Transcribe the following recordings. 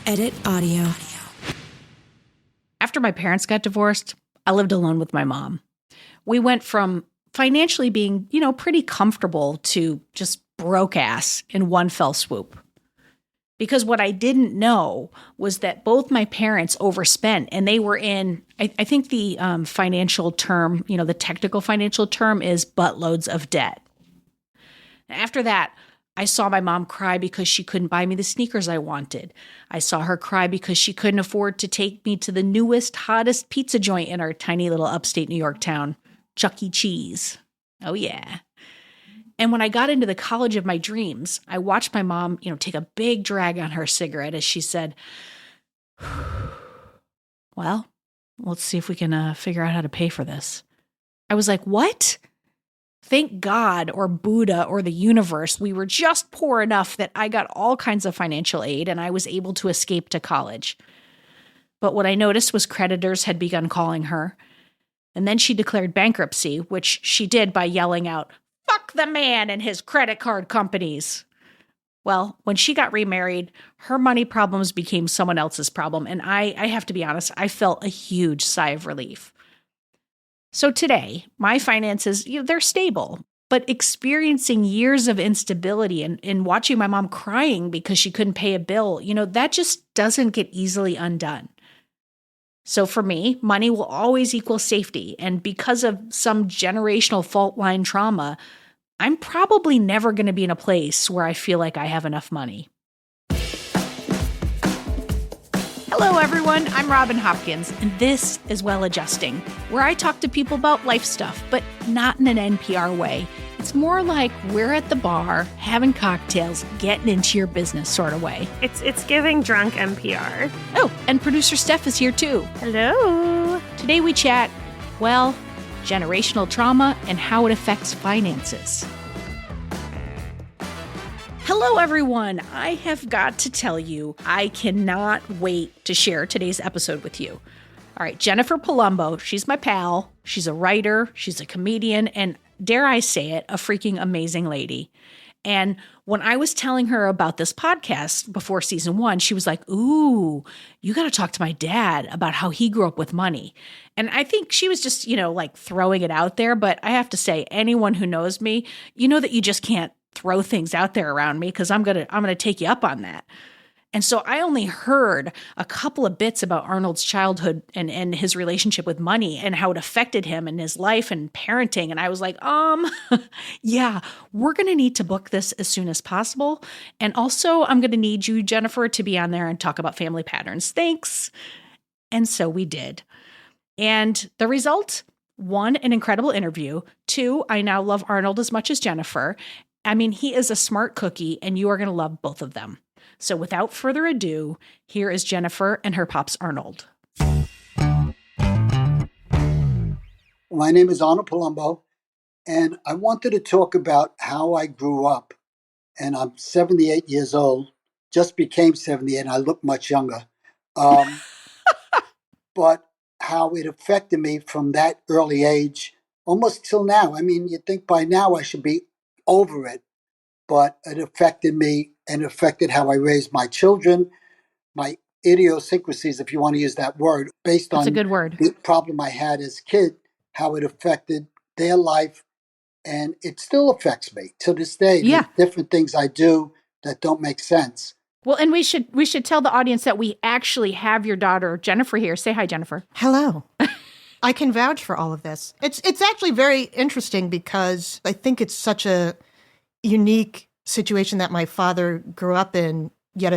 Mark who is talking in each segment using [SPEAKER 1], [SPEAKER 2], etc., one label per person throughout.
[SPEAKER 1] Edit audio.
[SPEAKER 2] After my parents got divorced, I lived alone with my mom. We went from financially being, pretty comfortable to just broke ass in one fell swoop. Because what I didn't know was that both my parents overspent, and they were in, I think the financial term, the technical financial term is buttloads of debt. After that, I saw my mom cry because she couldn't buy me the sneakers I wanted. I saw her cry because she couldn't afford to take me to the newest, hottest pizza joint in our tiny little upstate New York town, Chuck E. Cheese. Oh, yeah. And when I got into the college of my dreams, I watched my mom, take a big drag on her cigarette as she said, well, let's see if we can figure out how to pay for this. I was like, what? Thank God or Buddha or the universe, we were just poor enough that I got all kinds of financial aid and I was able to escape to college. But what I noticed was creditors had begun calling her. And then she declared bankruptcy, which she did by yelling out, "Fuck the man and his credit card companies." Well, when she got remarried, her money problems became someone else's problem. And I have to be honest, I felt a huge sigh of relief. So today, my finances, they're stable, but experiencing years of instability and watching my mom crying because she couldn't pay a bill, that just doesn't get easily undone. So for me, money will always equal safety. And because of some generational fault line trauma, I'm probably never going to be in a place where I feel like I have enough money. Hello, everyone. I'm Robin Hopkins, and this is Well Adjusting, where I talk to people about life stuff, but not in an NPR way. It's more like we're at the bar, having cocktails, getting into your business sort of way.
[SPEAKER 3] It's giving drunk NPR.
[SPEAKER 2] Oh, and producer Steph is here too.
[SPEAKER 3] Hello.
[SPEAKER 2] Today we chat, generational trauma and how it affects finances. Hello, everyone. I have got to tell you, I cannot wait to share today's episode with you. All right, Jennifer Palumbo, she's my pal. She's a writer, she's a comedian, and dare I say it, a freaking amazing lady. And when I was telling her about this podcast before season 1, she was like, ooh, you got to talk to my dad about how he grew up with money. And I think she was just, throwing it out there. But I have to say, anyone who knows me, you know that you just can't throw things out there around me because I'm gonna take you up on that. And so I only heard a couple of bits about Arnold's childhood and his relationship with money and how it affected him and his life and parenting. And I was like, yeah, we're going to need to book this as soon as possible. And also I'm going to need you, Jennifer, to be on there and talk about family patterns. Thanks. And so we did. And the result, 1, an incredible interview. 2, I now love Arnold as much as Jennifer. I mean, he is a smart cookie and you are going to love both of them. So without further ado, here is Jennifer and her pops Arnold.
[SPEAKER 4] My name is Arnold Palumbo, and I wanted to talk about how I grew up. And I'm 78 years old, just became 78, and I look much younger. But how it affected me from that early age, almost till now. I mean, you'd think by now I should be over it, but it affected me and affected how I raised my children, my idiosyncrasies, if you want to use that word, based on
[SPEAKER 2] a good word.
[SPEAKER 4] The problem I had as a kid, how it affected their life, and it still affects me to this day.
[SPEAKER 2] Yeah.
[SPEAKER 4] There's different things I do that don't make sense.
[SPEAKER 2] Well, and we should tell the audience that we actually have your daughter, Jennifer, here. Say hi, Jennifer.
[SPEAKER 5] Hello. I can vouch for all of this. It's actually very interesting because I think it's such a unique situation that my father grew up in, yet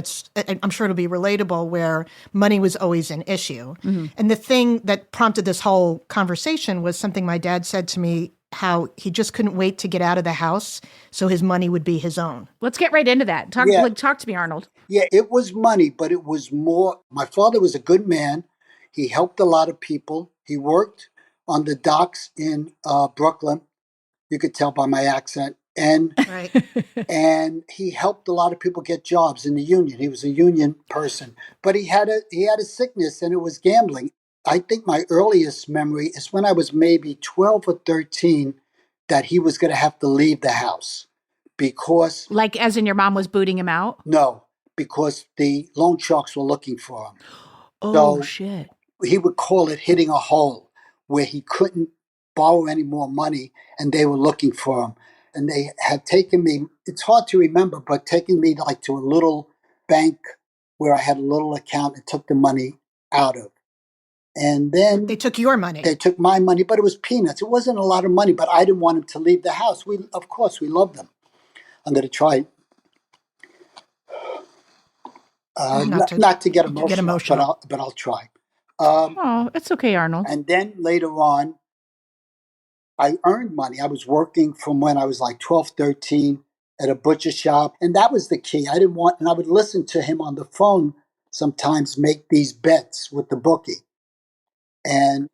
[SPEAKER 5] I'm sure it'll be relatable, where money was always an issue. Mm-hmm. And the thing that prompted this whole conversation was something my dad said to me, how he just couldn't wait to get out of the house so his money would be his own.
[SPEAKER 2] Let's get right into that. Talk to me, Arnold.
[SPEAKER 4] Yeah, it was money, but it was more. My father was a good man. He helped a lot of people. He worked on the docks in Brooklyn. You could tell by my accent. And
[SPEAKER 5] right.
[SPEAKER 4] And he helped a lot of people get jobs in the union. He was a union person, but he had a sickness, and it was gambling. I think my earliest memory is when I was maybe 12 or 13 that he was going to have to leave the house because,
[SPEAKER 2] like, as in your mom was booting him out?
[SPEAKER 4] No, because the loan sharks were looking for him.
[SPEAKER 2] Oh,
[SPEAKER 4] So
[SPEAKER 2] shit.
[SPEAKER 4] he would call it hitting a hole, where he couldn't borrow any more money and they were looking for him. And they had taken me, it's hard to remember, but taken me like to a little bank where I had a little account and took the money out of. And then
[SPEAKER 5] They took your money.
[SPEAKER 4] they took my money, but it was peanuts. It wasn't a lot of money, but I didn't want him to leave the house. Of course, we loved them. I'm going to try not to get emotional, but I'll try.
[SPEAKER 2] Oh, it's okay, Arnold.
[SPEAKER 4] And then later on, I earned money. I was working from when I was like 12, 13 at a butcher shop. And that was the key. And I would listen to him on the phone sometimes make these bets with the bookie. And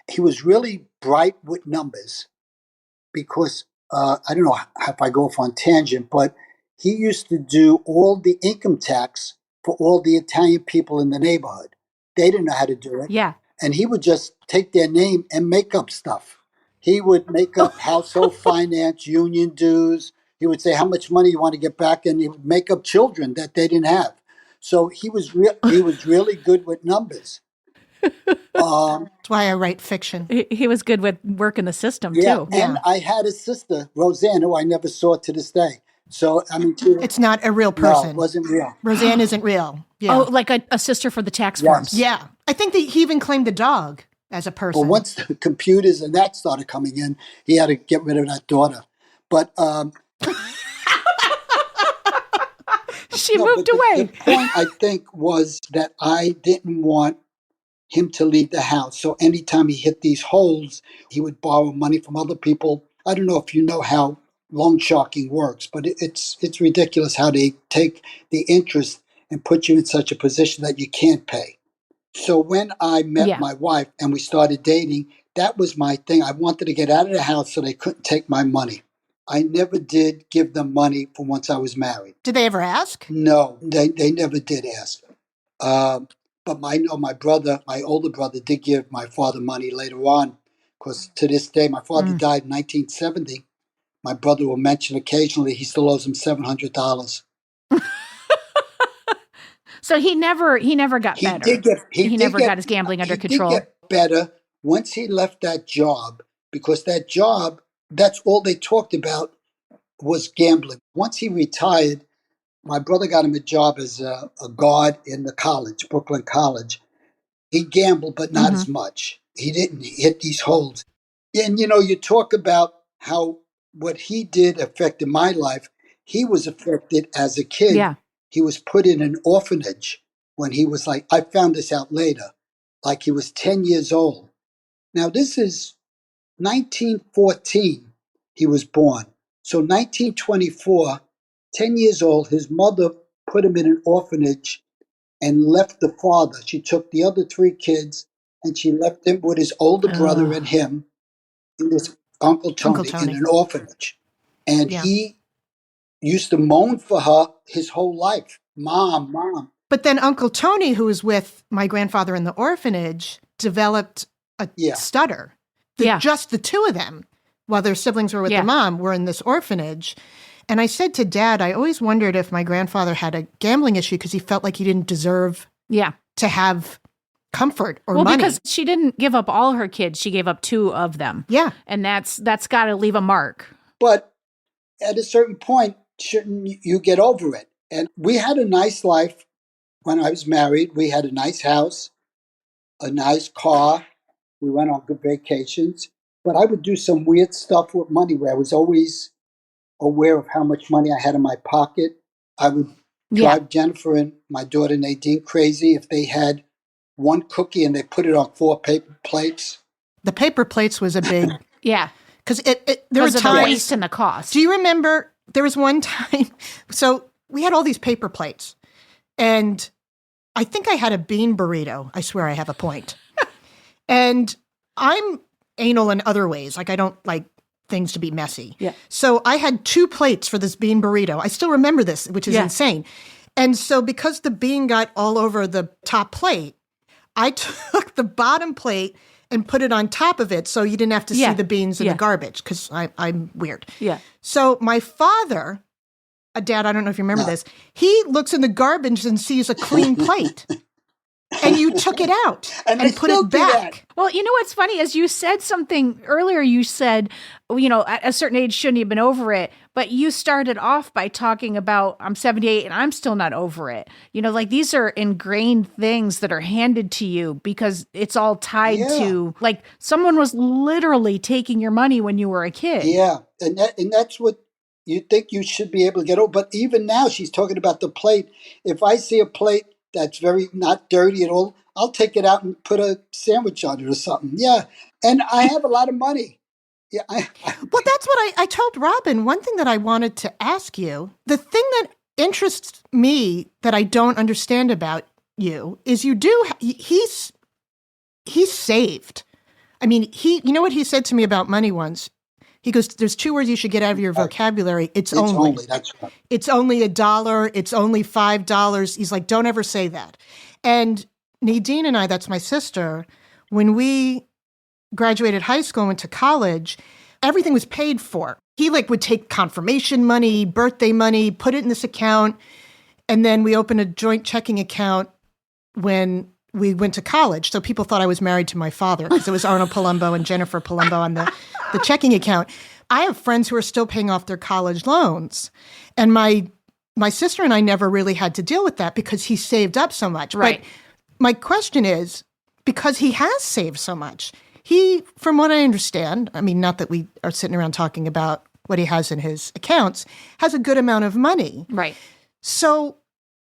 [SPEAKER 4] he was really bright with numbers because I don't know if I go off on tangent, but he used to do all the income tax for all the Italian people in the neighborhood. They didn't know how to do it.
[SPEAKER 2] Yeah.
[SPEAKER 4] And he would just take their name and make up stuff. He would make up household finance, union dues. He would say how much money you want to get back, and he would make up children that they didn't have. So he was really good with numbers.
[SPEAKER 5] That's why I write fiction.
[SPEAKER 2] He was good with working the system,
[SPEAKER 4] Yeah,
[SPEAKER 2] too.
[SPEAKER 4] and I had a sister, Roseanne, who I never saw to this day. So, I mean,
[SPEAKER 5] It's not a real
[SPEAKER 4] no,
[SPEAKER 5] person.
[SPEAKER 4] it wasn't real.
[SPEAKER 5] Roseanne isn't real. Yeah.
[SPEAKER 2] Oh, like a sister for the tax
[SPEAKER 4] Yes.
[SPEAKER 2] forms.
[SPEAKER 5] Yeah. I think that he even claimed the dog as a person.
[SPEAKER 4] But once the computers and that started coming in, he had to get rid of that daughter. But
[SPEAKER 2] She
[SPEAKER 4] no,
[SPEAKER 2] moved
[SPEAKER 4] but
[SPEAKER 2] away.
[SPEAKER 4] The point, I think, was that I didn't want him to leave the house. So anytime he hit these holes, he would borrow money from other people. I don't know if you know how loan sharking works, but it's ridiculous how they take the interest and put you in such a position that you can't pay. So when I met my wife and we started dating, that was my thing. I wanted to get out of the house so they couldn't take my money. I never did give them money for once I was married.
[SPEAKER 5] Did they ever ask?
[SPEAKER 4] No, they never did ask. But I know my older brother, did give my father money later on. Because to this day, my father died in 1970. My brother will mention occasionally he still owes him $700.
[SPEAKER 2] So he never got better. He never got his gambling under control.
[SPEAKER 4] He did get better once he left that job, because that job, that's all they talked about was gambling. Once he retired, my brother got him a job as a guard in the college, Brooklyn College. He gambled, but not as much. He didn't hit these holes. And, you talk about how what he did affected my life. He was affected as a kid.
[SPEAKER 2] Yeah.
[SPEAKER 4] He was put in an orphanage when he was I found this out later, like he was 10 years old. Now, this is 1914 he was born. So 1924, 10 years old, his mother put him in an orphanage and left the father. She took the other three kids and she left him with his older brother and him and his Uncle Tony in an orphanage. And he used to moan for her his whole life. Mom, mom.
[SPEAKER 5] But then Uncle Tony, who was with my grandfather in the orphanage, developed a stutter. Just the two of them, while their siblings were with the mom, were in this orphanage. And I said to Dad, I always wondered if my grandfather had a gambling issue because he felt like he didn't deserve to have comfort or money. Well,
[SPEAKER 2] because she didn't give up all her kids. She gave up two of them.
[SPEAKER 5] Yeah.
[SPEAKER 2] And that's got to leave a mark.
[SPEAKER 4] But at a certain point, shouldn't you get over it? And we had a nice life when I was married. We had a nice house, a nice car. We went on good vacations. But I would do some weird stuff with money where I was always aware of how much money I had in my pocket. I would drive Jennifer and my daughter Nadine crazy if they had one cookie and they put it on 4 paper plates.
[SPEAKER 5] The paper plates was a big... Because there was
[SPEAKER 2] the waste and the cost.
[SPEAKER 5] Do you remember there was one time? So we had all these paper plates, and I think I had a bean burrito. I swear I have a point. And I'm anal in other ways. Like I don't like things to be messy.
[SPEAKER 2] Yeah.
[SPEAKER 5] So I had 2 plates for this bean burrito. I still remember this, which is insane. And so because the bean got all over the top plate, I took the bottom plate and put it on top of it so you didn't have to see the beans in the garbage because I'm weird.
[SPEAKER 2] Yeah.
[SPEAKER 5] So my father Dad, I don't know if you remember
[SPEAKER 4] No.
[SPEAKER 5] this. He looks in the garbage and sees a clean plate. And you took it out
[SPEAKER 4] And
[SPEAKER 5] and
[SPEAKER 4] I
[SPEAKER 5] put
[SPEAKER 4] still
[SPEAKER 5] it
[SPEAKER 4] do that.
[SPEAKER 5] back.
[SPEAKER 2] Well, you know what's funny is you said something earlier. You said, you know, at a certain age, shouldn't have been over it. But you started off by talking about, I'm 78 and I'm still not over it. You know, like these are ingrained things that are handed to you because it's all tied
[SPEAKER 4] Yeah.
[SPEAKER 2] to, like, someone was literally taking your money when you were a kid.
[SPEAKER 4] Yeah, and that's what you think you should be able to get over. But even now, she's talking about the plate. If I see a plate that's very not dirty at all, I'll take it out and put a sandwich on it or something. Yeah, and I have a lot of money. Yeah,
[SPEAKER 5] Well, that's what I told Robin. One thing that I wanted to ask you, the thing that interests me that I don't understand about you is he's saved. I mean, you know what he said to me about money once? He goes, there's 2 words you should get out of your vocabulary. It's only.
[SPEAKER 4] That's right.
[SPEAKER 5] It's only $1. It's only $5. He's like, don't ever say that. And Nadine and I, that's my sister, when we graduated high school and went to college, everything was paid for. He would take confirmation money, birthday money, put it in this account. And then we opened a joint checking account when we went to college. So people thought I was married to my father because it was Arnold Palumbo and Jennifer Palumbo on the checking account. I have friends who are still paying off their college loans. And my sister and I never really had to deal with that because he saved up so much.
[SPEAKER 2] Right.
[SPEAKER 5] But my question is, because he has saved so much, he, from what I understand, I mean, not that we are sitting around talking about what he has in his accounts, has a good amount of money.
[SPEAKER 2] Right.
[SPEAKER 5] So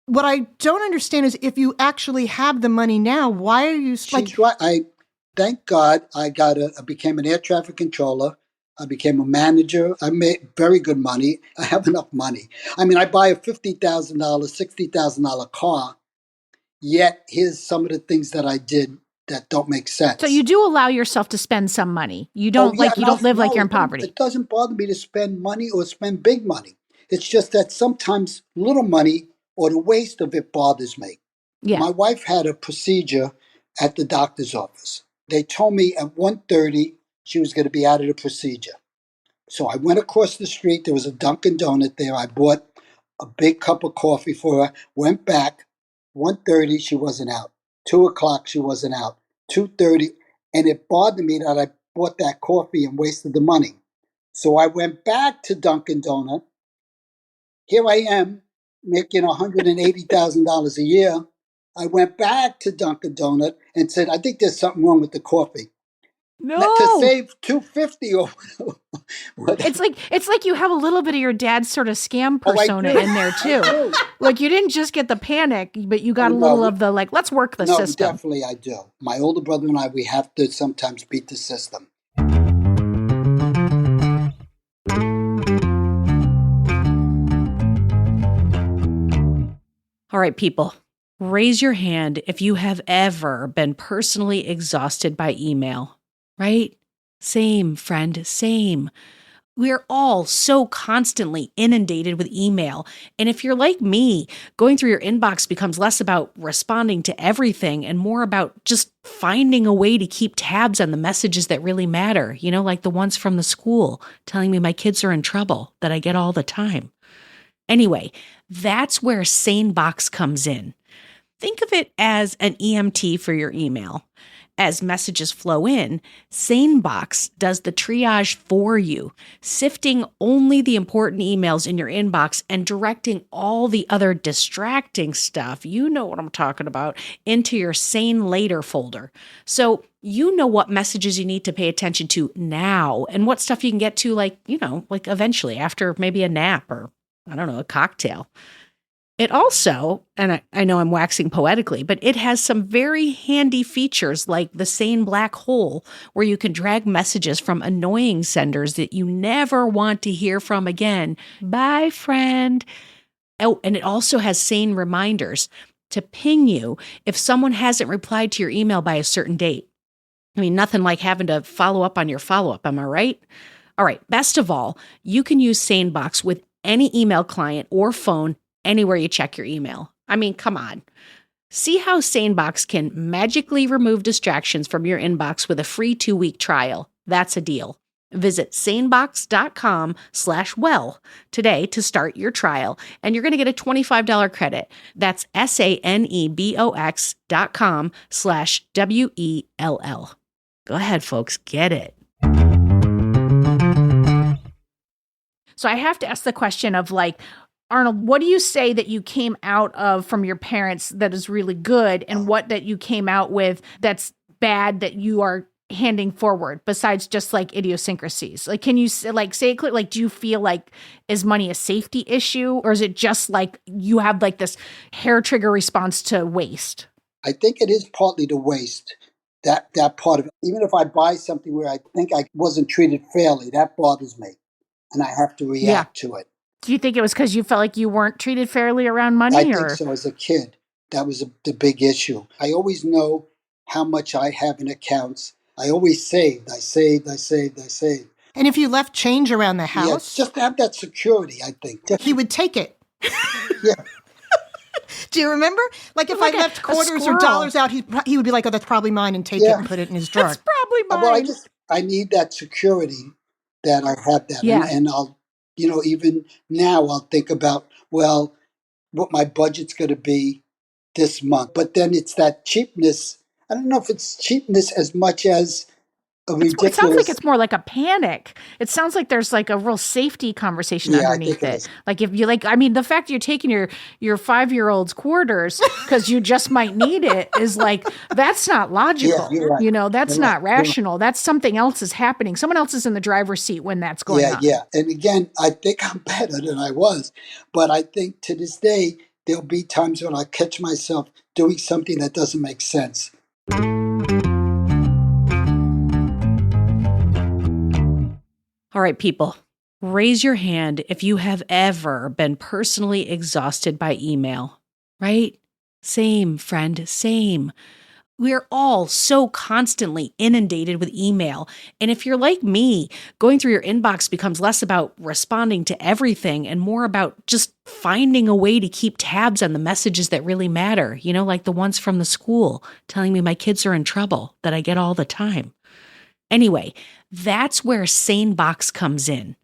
[SPEAKER 5] what I don't understand is if you actually have the money now, why are you
[SPEAKER 4] She's right. Thank God I became an air traffic controller. I became a manager. I made very good money. I have enough money. I mean, I buy a $50,000, $60,000 car, yet here's some of the things that I did that don't make sense.
[SPEAKER 2] So you do allow yourself to spend some money. You don't you don't live like you're in poverty.
[SPEAKER 4] It doesn't bother me to spend money or spend big money. It's just that sometimes little money or the waste of it bothers me.
[SPEAKER 2] Yeah.
[SPEAKER 4] My wife had a procedure at the doctor's office. They told me at 1:30 she was going to be out of the procedure. So I went across the street. There was a Dunkin' Donut there. I bought a big cup of coffee for her, went back. 1:30 she wasn't out. 2 o'clock she wasn't out. 2:30. And it bothered me that I bought that coffee and wasted the money. So I went back to Dunkin' Donut. Here I am making $180,000 a year. I went back to Dunkin' Donut and said, I think there's something wrong with the coffee.
[SPEAKER 2] No.
[SPEAKER 4] To save $2.50 or whatever.
[SPEAKER 2] It's like you have a little bit of your dad's sort of scam
[SPEAKER 4] Oh, I
[SPEAKER 2] persona
[SPEAKER 4] do.
[SPEAKER 2] in there
[SPEAKER 4] I
[SPEAKER 2] too.
[SPEAKER 4] do.
[SPEAKER 2] Like you didn't just get the panic, but you got a
[SPEAKER 4] No.
[SPEAKER 2] little of the let's work the
[SPEAKER 4] No,
[SPEAKER 2] system.
[SPEAKER 4] definitely I do. My older brother and I, we have to sometimes beat the system.
[SPEAKER 2] All right, people, raise your hand if you have ever been personally exhausted by email, right? Same, friend, same. We're all so constantly inundated with email. And if you're like me, going through your inbox becomes less about responding to everything and more about just finding a way to keep tabs on the messages that really matter, you know, like the ones from the school telling me my kids are in trouble that I get all the time. Anyway, that's where SaneBox comes in. Think of it as an EMT for your email. As messages flow in, SaneBox does the triage for you, sifting only the important emails in your inbox and directing all the other distracting stuff, you know what I'm talking about, into your Sane Later folder. So you know what messages you need to pay attention to now and what stuff you can get to like eventually after maybe a nap or, I don't know, a cocktail. It also, and I know I'm waxing poetically, but it has some very handy features like the Sane Black Hole, where you can drag messages from annoying senders that you never want to hear from again. Bye, friend. Oh, and it also has Sane reminders to ping you if someone hasn't replied to your email by a certain date. I mean, nothing like having to follow up on your follow-up, am I right? All right, best of all, you can use SaneBox with any email client or phone anywhere you check your email. I mean, come on. See how SaneBox can magically remove distractions from your inbox with a free 2-week trial. That's a deal. Visit sanebox.com/well today to start your trial, and you're going to get a $25 credit. That's sanebox.com/WELL. Go ahead, folks, get it. So I have to ask the question of like, Arnold, what do you say that you came out of from your parents that is really good, and what that you came out with that's bad that you are handing forward besides just like idiosyncrasies? Like, can you like say it clear? Like, do you feel like is money a safety issue, or is it just like you have like this hair trigger response to waste?
[SPEAKER 4] I think it is partly the waste, that part of it. Even if I buy something where I think I wasn't treated fairly, that bothers me, and I have to react to it.
[SPEAKER 2] Do you think it was because you felt like you weren't treated fairly around money?
[SPEAKER 4] I think so. As a kid, that was the big issue. I always know how much I have in accounts. I always saved. I saved.
[SPEAKER 5] And if you left change around the house,
[SPEAKER 4] just to have that security, I think.
[SPEAKER 5] He would take it.
[SPEAKER 4] Yeah.
[SPEAKER 5] Do you remember? Like if I left quarters or dollars out, he would be like, "Oh, that's probably mine," and take it and put it in his drawer.
[SPEAKER 2] That's probably mine.
[SPEAKER 4] Well, I need that security that I have that.
[SPEAKER 2] Yeah.
[SPEAKER 4] And I'll, even now I'll think about, well, what my budget's going to be this month. But then it's that cheapness. I don't know if it's cheapness as much as a ridiculous.
[SPEAKER 2] It sounds like it's more like a panic. It sounds like there's like a real safety conversation underneath it. Like if you the fact you're taking your 5-year-old's quarters because you just might need it is like, that's not logical.
[SPEAKER 4] Yeah, you're right.
[SPEAKER 2] That's not rational. That's something else is happening. Someone else is in the driver's seat when that's going on.
[SPEAKER 4] Yeah. And again, I think I'm better than I was, but I think to this day, there'll be times when I catch myself doing something that doesn't make sense.
[SPEAKER 2] All right, people, raise your hand if you have ever been personally exhausted by email, right? Same, friend, same. We're all so constantly inundated with email. And if you're like me, going through your inbox becomes less about responding to everything and more about just finding a way to keep tabs on the messages that really matter, like the ones from the school telling me my kids are in trouble that I get all the time. Anyway, that's where SaneBox comes in.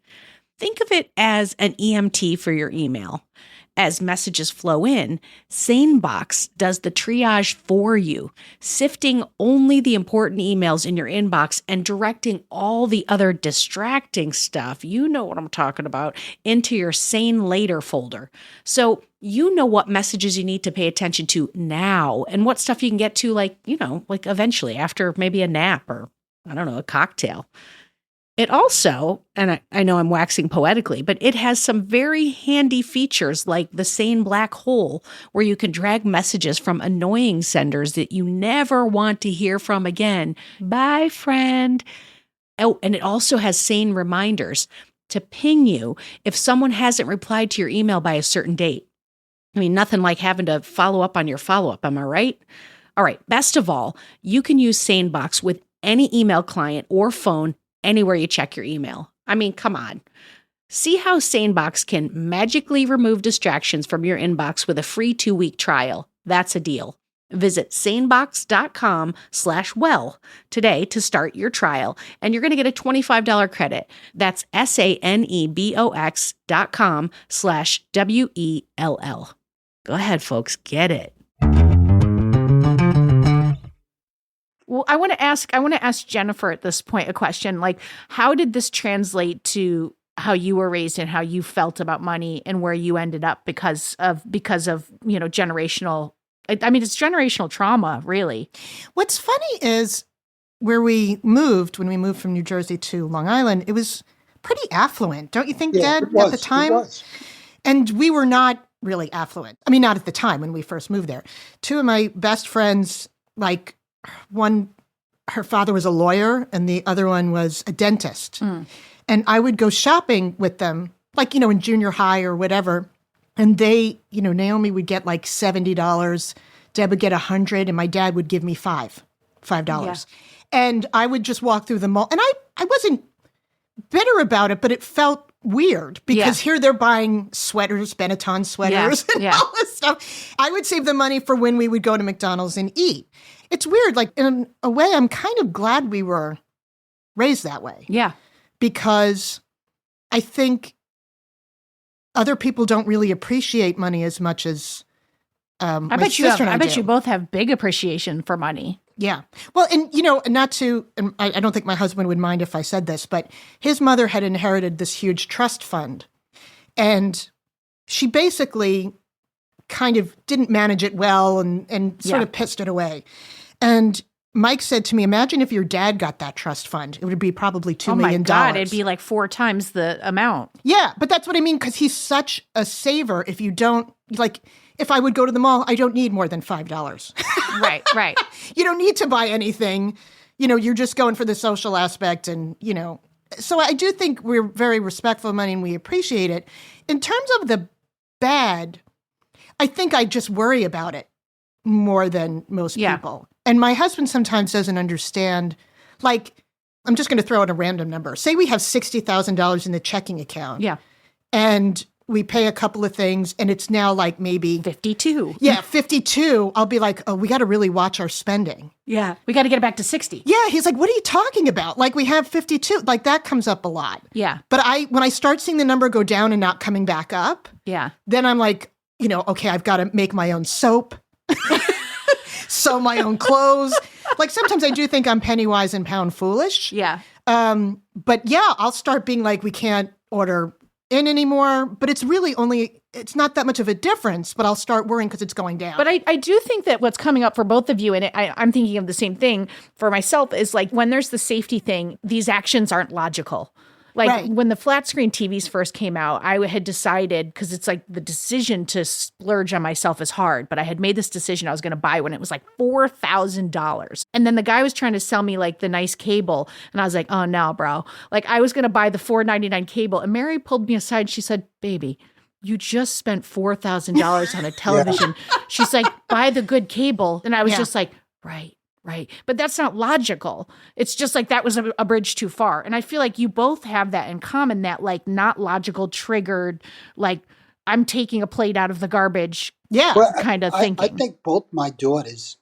[SPEAKER 2] Think of it as an EMT for your email. As messages flow in, SaneBox does the triage for you, sifting only the important emails in your inbox and directing all the other distracting stuff, you know what I'm talking about, into your Sane Later folder. So you know what messages you need to pay attention to now and what stuff you can get to like eventually after maybe a nap or a cocktail. It also, and I know I'm waxing poetically, but it has some very handy features like the Sane Black Hole, where you can drag messages from annoying senders that you never want to hear from again. Bye, friend. Oh, and it also has Sane reminders to ping you if someone hasn't replied to your email by a certain date. Nothing like having to follow up on your follow-up, am I right? All right, best of all, you can use SaneBox with any email client or phone anywhere you check your email. Come on. See how SaneBox can magically remove distractions from your inbox with a free 2-week trial. That's a deal. Visit sanebox.com/well today to start your trial, and you're going to get a $25 credit. That's sanebox.com/WELL. Go ahead, folks, get it. Well, I want to ask Jennifer at this point a question. Like, how did this translate to how you were raised and how you felt about money and where you ended up because of generational? It's generational trauma, really.
[SPEAKER 5] What's funny is when we moved from New Jersey to Long Island, it was pretty affluent, don't you think, Dad? At the time,
[SPEAKER 4] it was.
[SPEAKER 5] And we were not really affluent. Not at the time when we first moved there. Two of my best friends, like. One, her father was a lawyer and the other one was a dentist. And I would go shopping with them, in junior high or whatever. And they, Naomi would get like $70, Deb would get $100, and my dad would give me $5. Yeah. And I would just walk through the mall. And I wasn't bitter about it, but it felt weird because here they're buying sweaters, Benetton sweaters, and all this stuff. I would save the money for when we would go to McDonald's and eat. It's weird. Like, in a way, I'm kind of glad we were raised that way.
[SPEAKER 2] Yeah.
[SPEAKER 5] because I think other people don't really appreciate money as much as my sister and I
[SPEAKER 2] bet
[SPEAKER 5] do.
[SPEAKER 2] you both have big appreciation for money.
[SPEAKER 5] Yeah. Well, and not to, and I don't think my husband would mind if I said this, but his mother had inherited this huge trust fund, and she basically kind of didn't manage it well and sort of pissed it away. And Mike said to me, imagine if your dad got that trust fund. It would be probably $2 million.
[SPEAKER 2] Oh my God, it'd be like 4 times the amount.
[SPEAKER 5] Yeah, but that's what I mean, because he's such a saver. If you don't, like, if I would go to the mall, I don't need more than $5.
[SPEAKER 2] Right.
[SPEAKER 5] You don't need to buy anything. You're just going for the social aspect and, So I do think we're very respectful of money and we appreciate it. In terms of the bad, I think I just worry about it more than most people. And my husband sometimes doesn't understand, like, I'm just going to throw out a random number. Say we have $60,000 in the checking account.
[SPEAKER 2] Yeah.
[SPEAKER 5] And we pay a couple of things and it's now like maybe
[SPEAKER 2] 52.
[SPEAKER 5] Yeah, 52. I'll be like, oh, we got to really watch our spending.
[SPEAKER 2] Yeah. We got to get it back to 60.
[SPEAKER 5] Yeah. He's like, what are you talking about? Like, we have 52. Like, that comes up a lot.
[SPEAKER 2] Yeah.
[SPEAKER 5] But when I start seeing the number go down and not coming back up, then I'm like, okay, I've got to make my own soap, sew my own clothes. Like, sometimes I do think I'm penny wise and pound foolish.
[SPEAKER 2] Yeah.
[SPEAKER 5] But yeah, I'll start being like, we can't order in anymore, but it's really it's not that much of a difference, but I'll start worrying because it's going down.
[SPEAKER 2] But I do think that what's coming up for both of you, and I'm thinking of the same thing for myself, is like when there's the safety thing, these actions aren't logical. Like when the flat screen TVs first came out, I had decided, because it's like the decision to splurge on myself is hard, but I had made this decision I was going to buy when it was like $4,000. And then the guy was trying to sell me like the nice cable. And I was like, oh no, bro. Like I was going to buy the $4.99 cable. And Mary pulled me aside. She said, baby, you just spent $4,000 on a television. She's like, buy the good cable. And I was just like, right. But that's not logical. It's just like that was a bridge too far. And I feel like you both have that in common, that like not logical, triggered, like I'm taking a plate out of the garbage kind of thinking.
[SPEAKER 4] I think both my daughters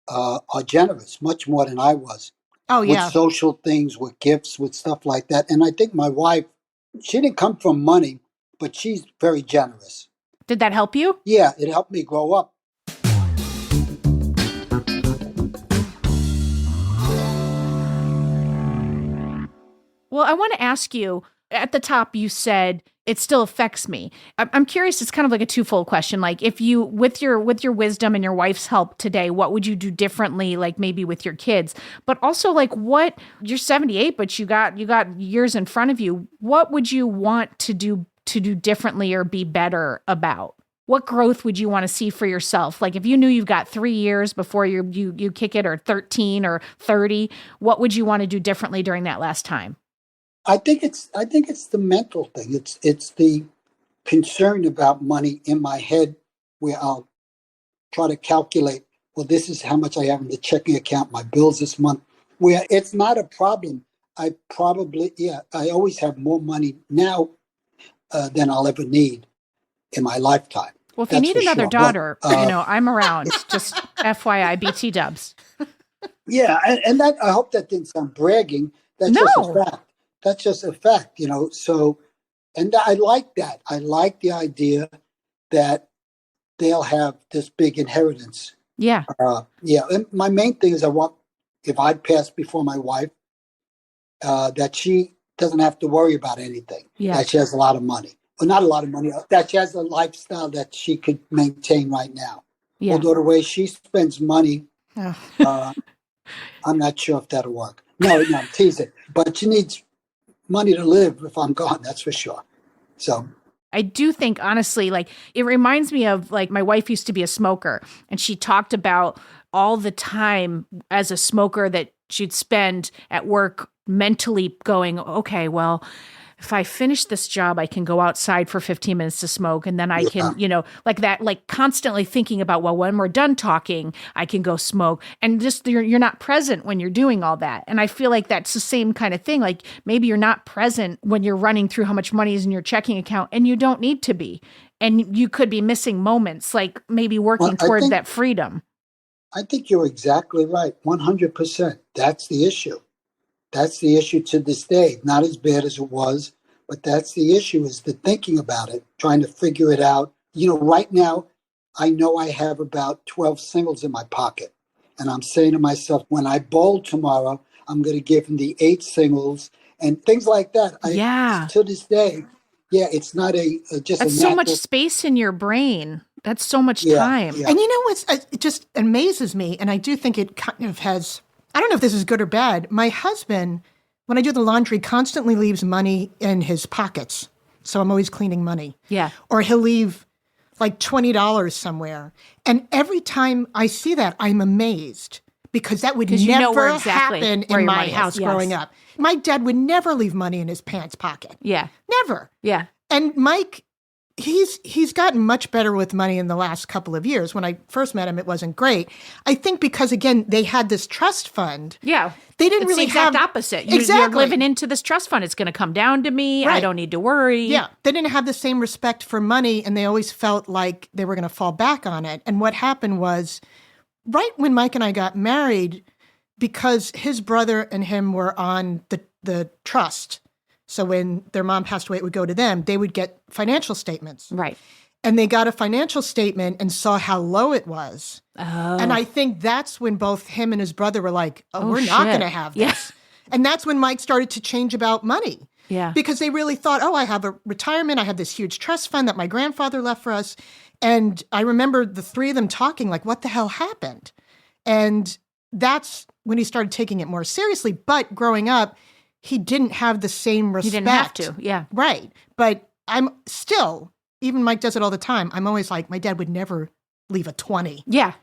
[SPEAKER 4] are generous, much more than I was.
[SPEAKER 5] Oh, yeah.
[SPEAKER 4] With social things, with gifts, with stuff like that. And I think my wife, she didn't come from money, but she's very generous.
[SPEAKER 2] Did that help you?
[SPEAKER 4] Yeah, it helped me grow up.
[SPEAKER 2] Well, I want to ask you, at the top you said it still affects me. I'm curious, it's kind of like a twofold question. Like if you, with your wisdom and your wife's help today, what would you do differently, like maybe with your kids? But also like you're 78, but you got years in front of you. What would you want to do differently or be better about? What growth would you want to see for yourself? Like if you knew you've got 3 years before you kick it, or 13 or 30, what would you want to do differently during that last time?
[SPEAKER 4] I think it's the mental thing. It's the concern about money in my head, where I'll try to calculate, well, this is how much I have in the checking account, my bills this month, where it's not a problem. I always have more money now than I'll ever need in my lifetime.
[SPEAKER 2] Well, if you need another daughter, I'm around. Just FYI, BT dubs.
[SPEAKER 4] Yeah, and that, I hope that didn't sound bragging. That's just a fact. That's just a fact, So, and I like that. I like the idea that they'll have this big inheritance.
[SPEAKER 2] Yeah.
[SPEAKER 4] And my main thing is I want, if I pass before my wife, that she doesn't have to worry about anything. Yeah. That she has a lot of money. Well, not a lot of money. That she has a lifestyle that she could maintain right now. Yeah. Although the way she spends money, I'm not sure if that'll work. No, I'm teasing. But she needs money to live if I'm gone, that's for sure. So
[SPEAKER 2] I do think, honestly, like it reminds me of like my wife used to be a smoker, and she talked about all the time as a smoker that she'd spend at work mentally going, okay, well, if I finish this job, I can go outside for 15 minutes to smoke. And then I can, like that, like constantly thinking about, well, when we're done talking, I can go smoke. And just you're not present when you're doing all that. And I feel like that's the same kind of thing. Like maybe you're not present when you're running through how much money is in your checking account, and you don't need to be. And you could be missing moments, like maybe working toward that freedom.
[SPEAKER 4] I think you're exactly right. 100%. That's the issue. That's the issue to this day. Not as bad as it was, but that's the issue, is the thinking about it, trying to figure it out. Right now, I know I have about 12 singles in my pocket. And I'm saying to myself, when I bowl tomorrow, I'm going to give him the 8 singles and things like that. To this day, it's not
[SPEAKER 2] That's so much space in your brain. That's so much time.
[SPEAKER 4] Yeah.
[SPEAKER 5] And it just amazes me. And I do think it kind of has, I don't know if this is good or bad. My husband, when I do the laundry, constantly leaves money in his pockets. So I'm always cleaning money.
[SPEAKER 2] Yeah.
[SPEAKER 5] Or he'll leave like $20 somewhere. And every time I see that, I'm amazed, because that would never happen in my house growing up. My dad would never leave money in his pants pocket.
[SPEAKER 2] Yeah.
[SPEAKER 5] Never.
[SPEAKER 2] Yeah.
[SPEAKER 5] And Mike, he's gotten much better with money in the last couple of years. When I first met him, it wasn't great. I think because, again, they had this trust fund.
[SPEAKER 2] Yeah.
[SPEAKER 5] They didn't really
[SPEAKER 2] have... It's the exact opposite. You're living into this trust fund. It's going to come down to me. Right. I don't need to worry.
[SPEAKER 5] Yeah. They didn't have the same respect for money, and they always felt like they were going to fall back on it. And what happened was, right when Mike and I got married, because his brother and him were on the trust, so when their mom passed away, it would go to them. They would get financial statements.
[SPEAKER 2] Right.
[SPEAKER 5] And they got a financial statement and saw how low it was. Oh. And I think that's when both him and his brother were like, we're not going to have this. Yeah. And that's when Mike started to change about money.
[SPEAKER 2] Yeah.
[SPEAKER 5] Because they really thought, I have a retirement. I have this huge trust fund that my grandfather left for us. And I remember the three of them talking like, what the hell happened? And that's when he started taking it more seriously. But growing up, he didn't have the same respect.
[SPEAKER 2] He didn't have to, yeah.
[SPEAKER 5] Right. But I'm still, even Mike does it all the time, I'm always like, my dad would never leave a 20.
[SPEAKER 2] Yeah.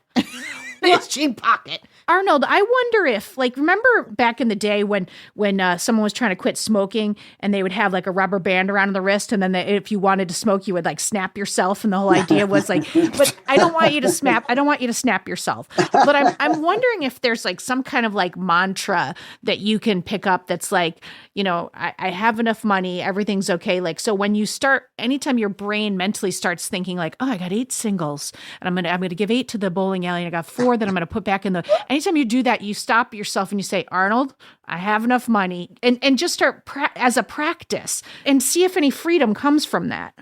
[SPEAKER 5] In his jean pocket.
[SPEAKER 2] Arnold, I wonder if, remember back in the day when someone was trying to quit smoking and they would have like a rubber band around the wrist, and then if you wanted to smoke, you would like snap yourself, and the whole idea was like, but I don't want you to snap yourself. But I'm wondering if there's like some kind of like mantra that you can pick up that's like, I have enough money, everything's okay. Like, so when you start, anytime your brain mentally starts thinking like, I got 8 singles and I'm going to give 8 to the bowling alley, and I got 4 that I'm going to put back in the, anytime you do that, you stop yourself and you say, Arnold, I have enough money, and just start as a practice and see if any freedom comes from that.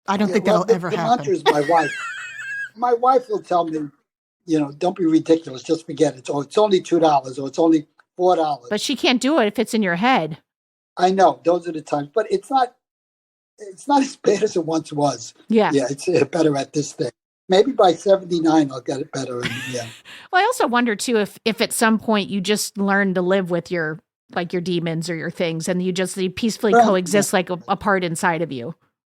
[SPEAKER 5] I don't think that'll ever happen.
[SPEAKER 4] The mantra is my wife. My wife will tell me, don't be ridiculous. Just forget it. It's only $2 or it's only $4.
[SPEAKER 2] But she can't do it if it's in your head. I
[SPEAKER 4] know. Those are the times. But it's not as bad as it once was.
[SPEAKER 2] Yeah.
[SPEAKER 4] Yeah, it's better at this thing. Maybe by 79, I'll get it better. Yeah.
[SPEAKER 2] Well, I also wonder, too, if at some point you just learn to live with your demons or your things, and you peacefully coexist like a part inside of you.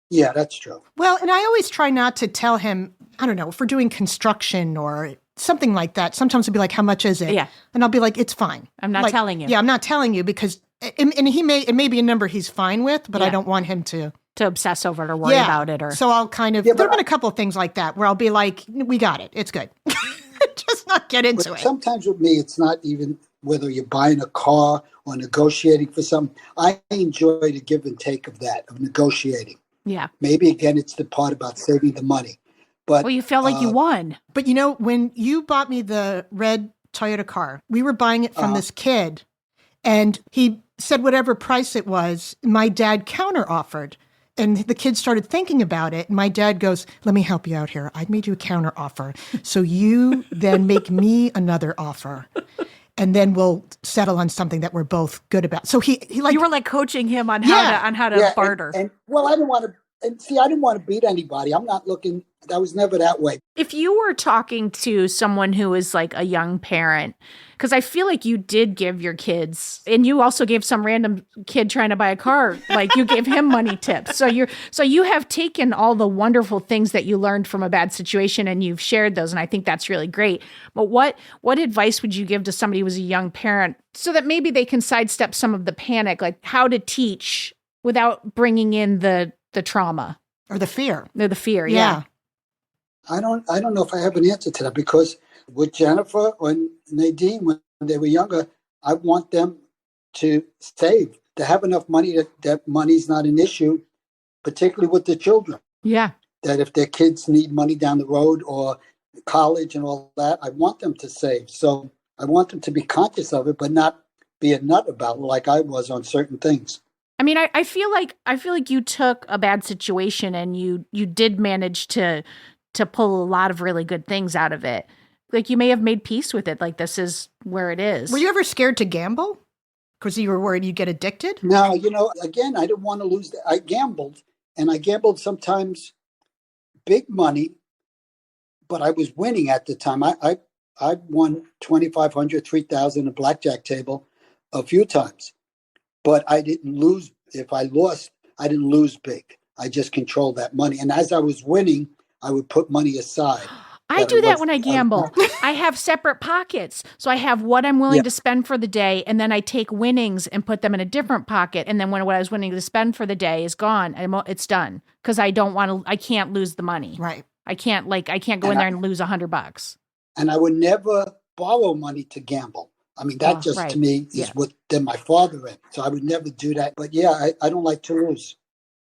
[SPEAKER 4] Yeah, that's true.
[SPEAKER 5] Well, and I always try not to tell him, I don't know, if we're doing construction or something like that. Sometimes he'll be like, how much is it?
[SPEAKER 2] Yeah.
[SPEAKER 5] And I'll be like, it's fine.
[SPEAKER 2] I'm not telling you.
[SPEAKER 5] Yeah, I'm not telling you, because, and it may be a number he's fine with, but I don't want him to
[SPEAKER 2] obsess over it or worry about it. Or
[SPEAKER 5] so I'll kind of, there have been a couple of things like that where I'll be like, we got it. It's good. Just not get into it.
[SPEAKER 4] Sometimes with me, it's not even whether you're buying a car or negotiating for something. I enjoy the give and take of that, of negotiating.
[SPEAKER 2] Yeah.
[SPEAKER 4] Maybe, again, it's the part about saving the money. But
[SPEAKER 2] you felt like you won.
[SPEAKER 5] But, when you bought me the red Toyota car, we were buying it from this kid, and he said whatever price it was, my dad counter offered. And the kid started thinking about it. And my dad goes, let me help you out here. I made you a counter offer. So you then make me another offer. And then we'll settle on something that we're both good about. So he like,
[SPEAKER 2] you were like coaching him on how to barter.
[SPEAKER 4] And I didn't want to, I didn't want to beat anybody. I'm not looking, that was never that way.
[SPEAKER 2] If you were talking to someone who is like a young parent, because I feel like you did give your kids, and you also gave some random kid trying to buy a car, like you gave him money tips. So you have taken all the wonderful things that you learned from a bad situation and you've shared those. And I think that's really great. But what advice would you give to somebody who was a young parent so that maybe they can sidestep some of the panic, like how to teach without bringing in the trauma
[SPEAKER 5] or the fear?
[SPEAKER 2] The fear. Yeah.
[SPEAKER 4] I don't know if I have an answer to that, because with Jennifer or Nadine, when they were younger, I want them to save, to have enough money that money's not an issue, particularly with the children.
[SPEAKER 2] Yeah.
[SPEAKER 4] That if their kids need money down the road or college and all that, I want them to save. So I want them to be conscious of it, but not be a nut about it like I was on certain things.
[SPEAKER 2] I mean, I feel like you took a bad situation and you did manage to pull a lot of really good things out of it. Like you may have made peace with it. Like this is where it is.
[SPEAKER 5] Were you ever scared to gamble? Because you were worried you'd get addicted?
[SPEAKER 4] No, again, I didn't want to lose. I gambled, and I gambled sometimes big money, but I was winning at the time. I won 2,500, 3,000 a blackjack table a few times, but I didn't lose. If I lost, I didn't lose big. I just controlled that money. And as I was winning, I would put money aside.
[SPEAKER 2] I do that when I gamble. I have separate pockets. So I have what I'm willing to spend for the day, and then I take winnings and put them in a different pocket. And then when what I was willing to spend for the day is gone, it's done. Because I can't lose the money.
[SPEAKER 5] Right.
[SPEAKER 2] I can't go in there and lose $100.
[SPEAKER 4] And I would never borrow money to gamble. I mean, that to me is what did my father in. So I would never do that. But yeah, I don't like to lose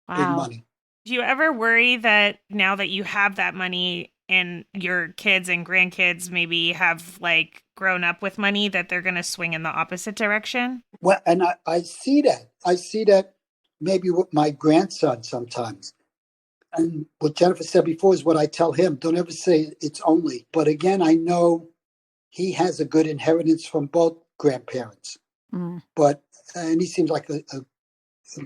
[SPEAKER 4] big money.
[SPEAKER 3] Do you ever worry that now that you have that money and your kids and grandkids maybe have like grown up with money that they're going to swing in the opposite direction?
[SPEAKER 4] Well, and I see that. I see that maybe with my grandson sometimes. And what Jennifer said before is what I tell him. Don't ever say it's only. But again, I know he has a good inheritance from both grandparents. Mm. And he seems like a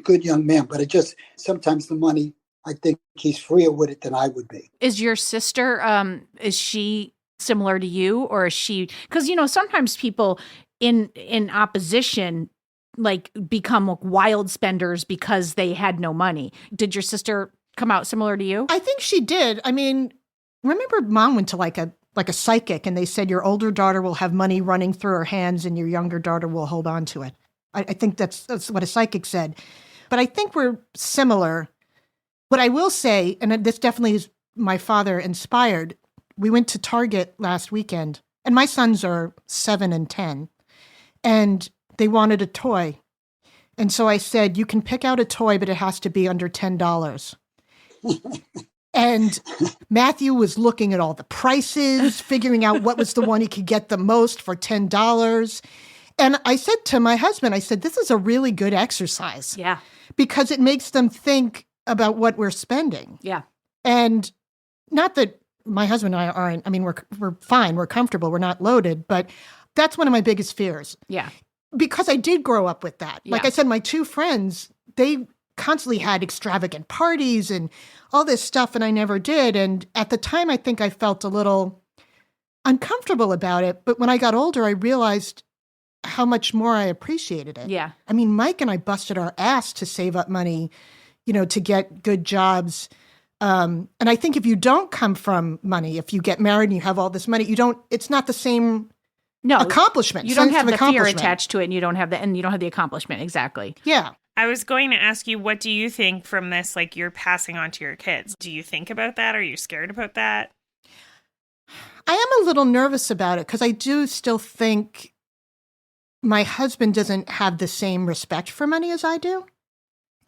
[SPEAKER 4] good young man. But it just, sometimes the money, I think he's freer with it than I would be.
[SPEAKER 2] Is your sister, is she similar to you, or is she, because, sometimes people in opposition, like become like wild spenders because they had no money. Did your sister come out similar to you?
[SPEAKER 5] I think she did. I mean, remember Mom went to like a psychic and they said your older daughter will have money running through her hands and your younger daughter will hold on to it. I think that's what a psychic said. But I think we're similar. What I will say, and this definitely is my father inspired, we went to Target last weekend, and my sons are 7 and 10, and they wanted a toy. And so I said, you can pick out a toy, but it has to be under $10. And Matthew was looking at all the prices, figuring out what was the one he could get the most for $10. And I said to my husband, I said, this is a really good exercise.
[SPEAKER 2] Yeah.
[SPEAKER 5] Because it makes them think about what we're spending.
[SPEAKER 2] Yeah.
[SPEAKER 5] And not that my husband and I aren't, I mean, we're fine, we're comfortable, we're not loaded, but that's one of my biggest fears.
[SPEAKER 2] Yeah.
[SPEAKER 5] Because I did grow up with that. Like I said, my two friends, they constantly had extravagant parties and all this stuff, and I never did. And at the time, I think I felt a little uncomfortable about it. But when I got older, I realized how much more I appreciated it.
[SPEAKER 2] Yeah.
[SPEAKER 5] I mean, Mike and I busted our ass to save up money, to get good jobs. And I think if you don't come from money, if you get married and you have all this money, it's not the same accomplishment.
[SPEAKER 2] You don't have the fear attached to it, and you don't have the accomplishment. Exactly.
[SPEAKER 5] Yeah.
[SPEAKER 3] I was going to ask you, what do you think from this, like you're passing on to your kids? Do you think about that? Are you scared about that?
[SPEAKER 5] I am a little nervous about it because I do still think my husband doesn't have the same respect for money as I do.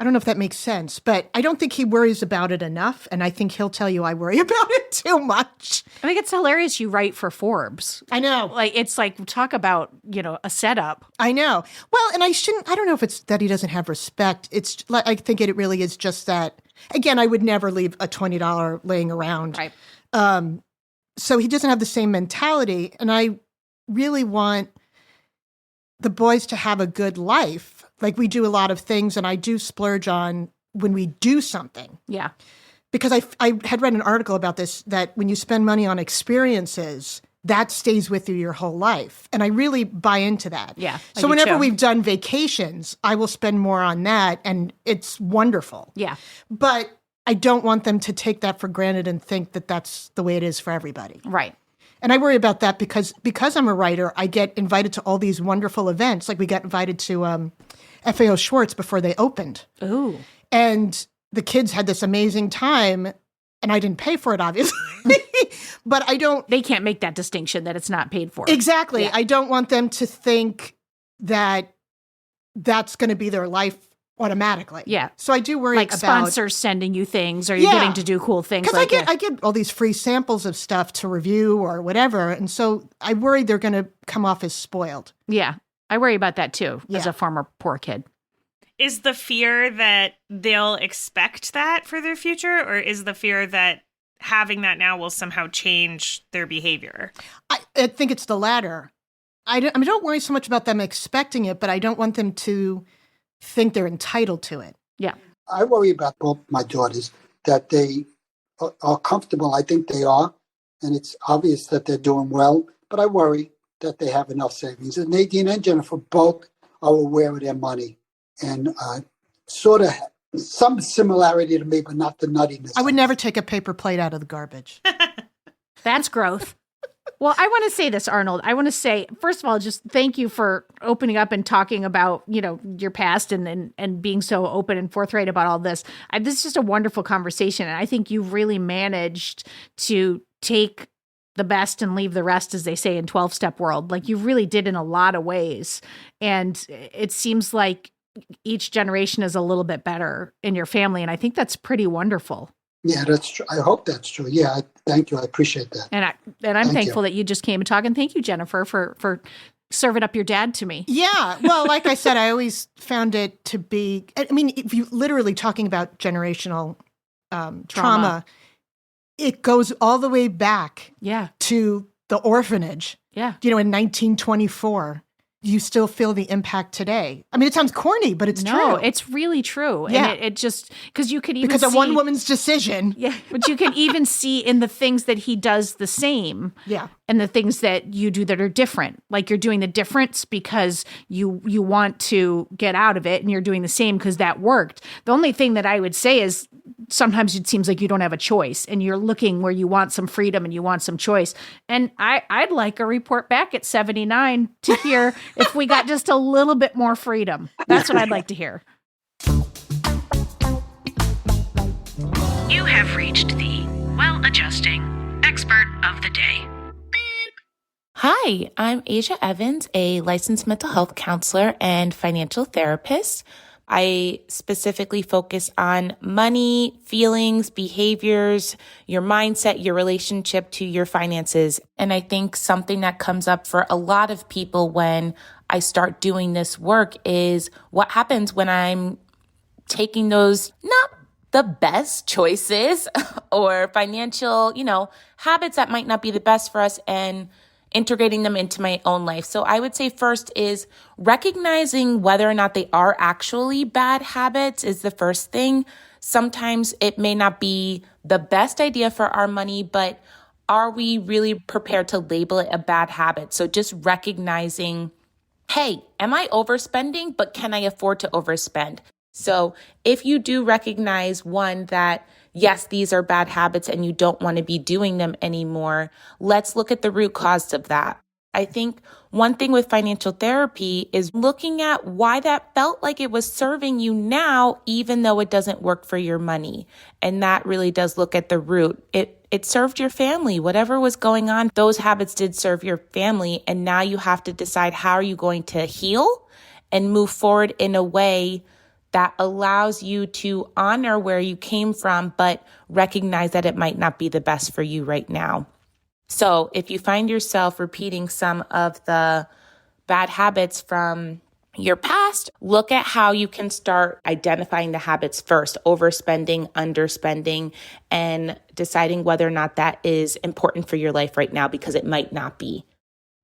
[SPEAKER 5] I don't know if that makes sense, but I don't think he worries about it enough. And I think he'll tell you I worry about it too much.
[SPEAKER 2] I think it's hilarious you write for Forbes.
[SPEAKER 5] I know.
[SPEAKER 2] It's like, talk about, a setup.
[SPEAKER 5] I know. Well, and I don't know if it's that he doesn't have respect. It's like, I think it really is just that, again, I would never leave a $20 laying around.
[SPEAKER 2] Right.
[SPEAKER 5] So he doesn't have the same mentality. And I really want the boys to have a good life. Like we do a lot of things, and I do splurge on when we do something.
[SPEAKER 2] Yeah.
[SPEAKER 5] Because I had read an article about this, that when you spend money on experiences, that stays with you your whole life. And I really buy into that.
[SPEAKER 2] Yeah.
[SPEAKER 5] So whenever we've done vacations, I will spend more on that, and it's wonderful.
[SPEAKER 2] Yeah.
[SPEAKER 5] But I don't want them to take that for granted and think that that's the way it is for everybody.
[SPEAKER 2] Right.
[SPEAKER 5] And I worry about that because I'm a writer, I get invited to all these wonderful events. Like we got invited to FAO Schwartz before they opened.
[SPEAKER 2] Ooh.
[SPEAKER 5] And the kids had this amazing time, and I didn't pay for it, obviously. But
[SPEAKER 2] they can't make that distinction that it's not paid for.
[SPEAKER 5] Exactly.
[SPEAKER 2] Yeah.
[SPEAKER 5] I don't want them to think that that's going to be their life automatically.
[SPEAKER 2] Yeah.
[SPEAKER 5] So I do worry
[SPEAKER 2] like
[SPEAKER 5] about
[SPEAKER 2] sponsors sending you things, or you're getting to do cool things.
[SPEAKER 5] Because I get all these free samples of stuff to review or whatever. And so I worry they're going to come off as spoiled.
[SPEAKER 2] Yeah. I worry about that too, as
[SPEAKER 5] Yeah.
[SPEAKER 2] a former poor kid.
[SPEAKER 3] Is the fear that they'll expect that for their future, or is the fear that having that now will somehow change their behavior?
[SPEAKER 5] I think it's the latter. I don't worry so much about them expecting it, but I don't want them to think they're entitled to it.
[SPEAKER 2] Yeah.
[SPEAKER 4] I worry about both my daughters, that they are comfortable. I think they are, and it's obvious that they're doing well, but I worry that they have enough savings. And Nadine and Jennifer both are aware of their money and sort of some similarity to me, but not the nuttiness.
[SPEAKER 5] I would never take a paper plate out of the garbage.
[SPEAKER 2] That's growth. Well, I want to say this, Arnold. I want to say, first of all, just thank you for opening up and talking about, your past and being so open and forthright about all this. This is just a wonderful conversation. And I think you've really managed to take the best and leave the rest, as they say in 12-step world. Like you really did in a lot of ways. And it seems like each generation is a little bit better in your family. And I think that's pretty wonderful.
[SPEAKER 4] Yeah, that's true. I hope that's true. Yeah, thank you. I appreciate that.
[SPEAKER 2] And I'm thankful that you just came and talked. And thank you, Jennifer, for serving up your dad to me.
[SPEAKER 5] Yeah. Well, like I said, I always found it to be, I mean, if you literally talking about generational trauma, it goes all the way back to the orphanage.
[SPEAKER 2] Yeah.
[SPEAKER 5] In 1924. You still feel the impact today. I mean, it sounds corny, but it's true.
[SPEAKER 2] No, it's really true.
[SPEAKER 5] Yeah.
[SPEAKER 2] And it just, because you could even
[SPEAKER 5] because
[SPEAKER 2] see,
[SPEAKER 5] of one woman's decision.
[SPEAKER 2] Yeah. But you can even see in the things that he does the same.
[SPEAKER 5] Yeah.
[SPEAKER 2] And the things that you do that are different. Like you're doing the difference because you want to get out of it, and you're doing the same because that worked. The only thing that I would say is sometimes it seems like you don't have a choice, and you're looking where you want some freedom and you want some choice. And I'd like a report back at 79 to hear if we got just a little bit more freedom. That's what I'd like to hear.
[SPEAKER 1] You have reached the well-adjusting expert of the day.
[SPEAKER 6] Hi, I'm Asia Evans, a licensed mental health counselor and financial therapist. I specifically focus on money, feelings, behaviors, your mindset, your relationship to your finances. And I think something that comes up for a lot of people when I start doing this work is what happens when I'm taking those not the best choices or financial, habits that might not be the best for us and integrating them into my own life. So I would say first is recognizing whether or not they are actually bad habits is the first thing. Sometimes it may not be the best idea for our money, but are we really prepared to label it a bad habit? So just recognizing, hey, am I overspending, but can I afford to overspend? So if you do recognize one that yes, these are bad habits and you don't want to be doing them anymore, let's look at the root cause of that. I think one thing with financial therapy is looking at why that felt like it was serving you now, even though it doesn't work for your money. And that really does look at the root. It served your family. Whatever was going on, those habits did serve your family. And now you have to decide how are you going to heal and move forward in a way that allows you to honor where you came from, but recognize that it might not be the best for you right now. So if you find yourself repeating some of the bad habits from your past, look at how you can start identifying the habits first, overspending, underspending, and deciding whether or not that is important for your life right now, because it might not be.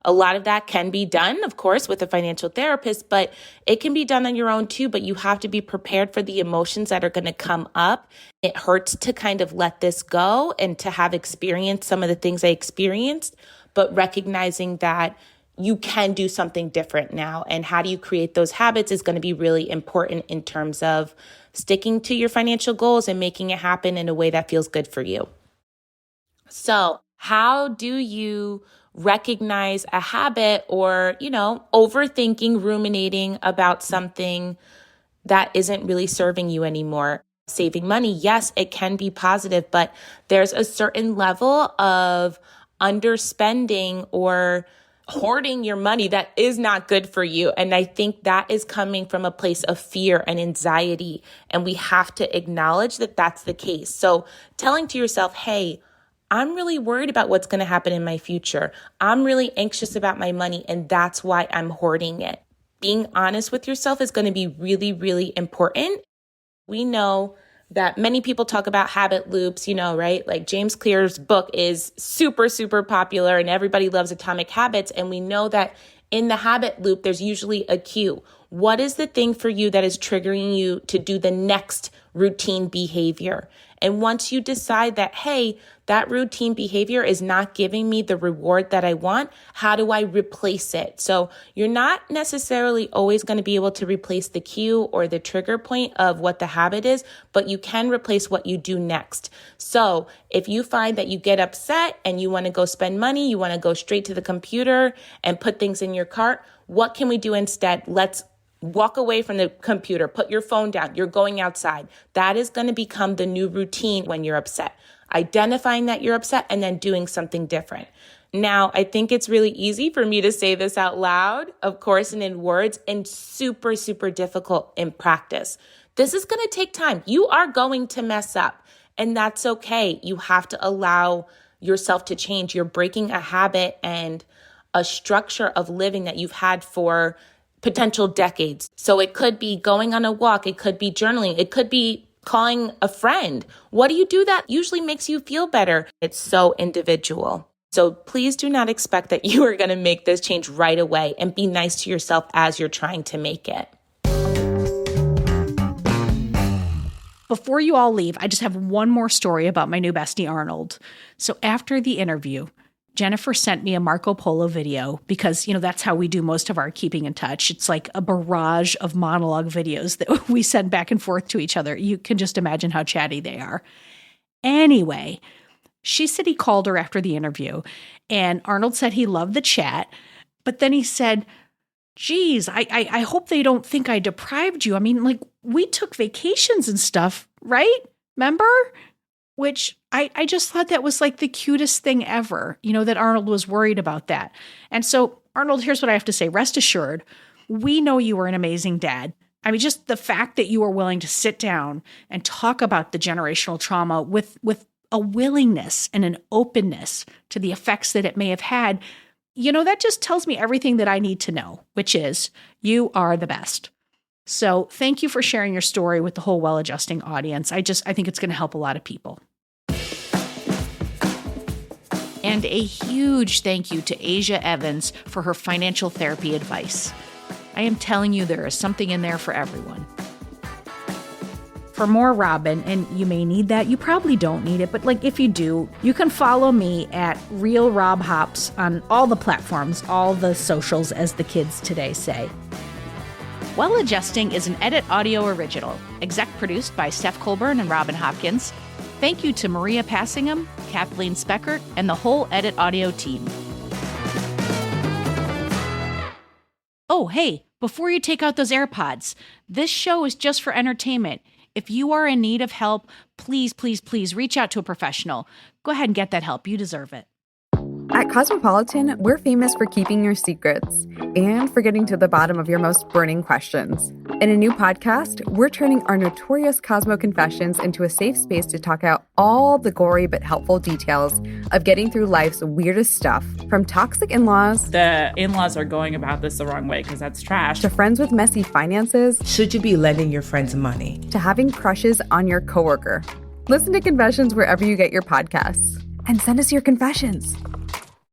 [SPEAKER 6] A lot of that can be done, of course, with a financial therapist, but it can be done on your own too. But you have to be prepared for the emotions that are going to come up. It hurts to kind of let this go and to have experienced some of the things I experienced, but recognizing that you can do something different now. And how do you create those habits is going to be really important in terms of sticking to your financial goals and making it happen in a way that feels good for you. So how do you recognize a habit or, overthinking, ruminating about something that isn't really serving you anymore? Saving money, yes, it can be positive, but there's a certain level of underspending or hoarding your money that is not good for you. And I think that is coming from a place of fear and anxiety. And we have to acknowledge that that's the case. So telling to yourself, hey, I'm really worried about what's going to happen in my future. I'm really anxious about my money, and that's why I'm hoarding it. being honest with yourself is going to be really, really important. We know that many people talk about habit loops, right? Like James Clear's book is super, super popular and everybody loves Atomic Habits. And we know that in the habit loop, there's usually a cue. What is the thing for you that is triggering you to do the next routine behavior? And once you decide that, hey, that routine behavior is not giving me the reward that I want, how do I replace it? So you're not necessarily always going to be able to replace the cue or the trigger point of what the habit is, but you can replace what you do next. So if you find that you get upset and you want to go spend money, you want to go straight to the computer and put things in your cart, what can we do instead? Let's walk away from the computer, put your phone down, you're going outside. That is going to become the new routine when you're upset. Identifying that you're upset and then doing something different. Now, I think it's really easy for me to say this out loud, of course, and in words, and super, super difficult in practice. This is going to take time. You are going to mess up, and that's okay. You have to allow yourself to change. You're breaking a habit and a structure of living that you've had for potential decades. So it could be going on a walk. It could be journaling. It could be calling a friend. What do you do that usually makes you feel better? It's so individual. So please do not expect that you are going to make this change right away, and be nice to yourself as you're trying to make it.
[SPEAKER 2] Before you all leave, I just have one more story about my new bestie, Arnold. So after the interview, Jennifer sent me a Marco Polo video because, that's how we do most of our keeping in touch. It's like a barrage of monologue videos that we send back and forth to each other. You can just imagine how chatty they are. Anyway, she said he called her after the interview, and Arnold said he loved the chat, but then he said, geez, I hope they don't think I deprived you. I mean, like, we took vacations and stuff, right? Remember? Which I just thought that was like the cutest thing ever, that Arnold was worried about that. And so, Arnold, here's what I have to say. Rest assured, we know you were an amazing dad. I mean, just the fact that you were willing to sit down and talk about the generational trauma with a willingness and an openness to the effects that it may have had, that just tells me everything that I need to know, which is you are the best. So thank you for sharing your story with the whole Well-Adjusting audience. I think it's going to help a lot of people. And a huge thank you to Asia Evans for her financial therapy advice. I am telling you, there is something in there for everyone. For more Robin, and you may need that, you probably don't need it, but if you do, you can follow me at Real Rob Hops on all the platforms, all the socials, as the kids today say. Well-Adjusting is an Edit Audio original, exec produced by Steph Colburn and Robin Hopkins. Thank you to Maria Passingham, Kathleen Speckert, and the whole Edit Audio team. Oh, hey, before you take out those AirPods, this show is just for entertainment. If you are in need of help, please, please, please reach out to a professional. Go ahead and get that help. You deserve it.
[SPEAKER 7] At Cosmopolitan, we're famous for keeping your secrets and for getting to the bottom of your most burning questions. In a new podcast, we're turning our notorious Cosmo confessions into a safe space to talk out all the gory but helpful details of getting through life's weirdest stuff, from toxic in-laws.
[SPEAKER 8] The in-laws are going about this the wrong way because that's trash.
[SPEAKER 7] To friends with messy finances.
[SPEAKER 9] Should you be lending your friends money?
[SPEAKER 7] To having crushes on your coworker. Listen to Confessions wherever you get your podcasts. And send us your confessions.